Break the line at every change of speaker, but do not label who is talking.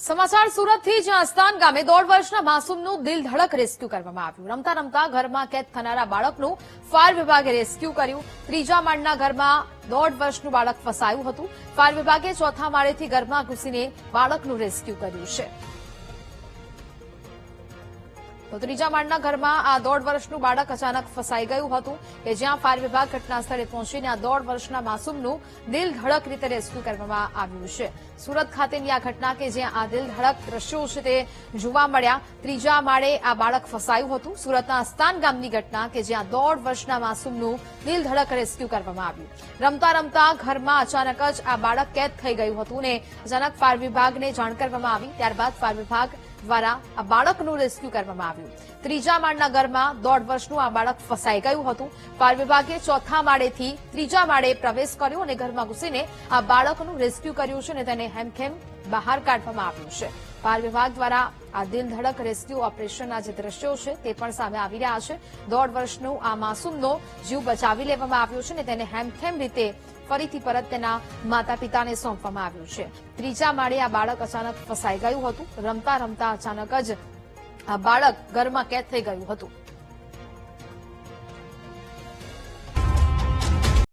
સમાચાર સુરતથી જ્યાં અસ્તાન ગામે 1.5 વર્ષના માસૂમનું દિલ ધડક રેસ્ક્યુ કરવામાં આવ્યું। રમતા રમતા ઘરમાં કેદ થનારા બાળકનું ફાયર વિભાગે રેસ્ક્યુ કર્યું। ત્રીજા માળના ઘરમાં 1.5 વર્ષનું બાળક ફસાયું હતું। ફાયર વિભાગે ચોથા માળેથી ઘરમાં ઘૂસીને બાળકનું રેસ્ક્યુ કર્યું છે। તો ત્રીજા માળના ઘરમાં આ 1.5 વર્ષનું બાળક અચાનક ફસાઈ ગયું હતું કે જ્યાં ફાયર વિભાગ ઘટના સ્થળે પહોંચીને આ 1.5 વર્ષના માસૂમનું દિલ ધડક રીતે રેસ્ક્યુ કરવામાં આવ્યું છે। સુરત ખાતેની આ ઘટના કે જ્યાં આ દિલ ધડક દ્રશ્યો છે તે જોવા મળ્યા। ત્રીજા માળે આ બાળક ફસાયું હતું। સુરતના અસ્તાન ગામની ઘટના કે જ્યાં 1.5 વર્ષના માસૂમનું દિલ ધડક રેસ્ક્યુ કરવામાં આવ્યું। રમતા રમતા ઘરમાં અચાનક જ આ બાળક કેદ થઈ ગયું હતું ને અચાનક ફાયર વિભાગને જાણ કરવામાં આવી। ત્યારબાદ ફાયર વિભાગ દ્વારા આ બાળકનું રેસ્ક્યુ કરવામાં આવ્યું। ત્રીજા માળના ઘરમાં 1.5 વર્ષનું આ બાળક ફસાઈ ગયું હતું। ફાયર વિભાગે ચોથા માળેથી ત્રીજા માળે પ્રવેશ કર્યો અને ઘરમાં ઘૂસીને આ બાળકનું રેસ્ક્યુ કર્યું છે અને તેને હેમખેમ બહાર કાઢવામાં આવ્યું છે। ફાયર વિભાગ દ્વારા આ દિલ ધડક રેસ્ક્યુ ઓપરેશનના જે દ્રશ્યો છે તે પણ સામે આવી રહ્યા છે। 1.5 વર્ષનું આ માસૂમનો જીવ બચાવી લેવામાં આવ્યો છે અને તેને હેમખેમ રીતે ફરીથી પરત તેના માતા પિતાને સોંપવામાં આવ્યું છે। ત્રીજા માળે આ બાળક અચાનક ફસાઈ ગયું હતું। રમતા રમતા અચાનક જ આ બાળક ઘરમાં કેદ થઈ ગયું હતું।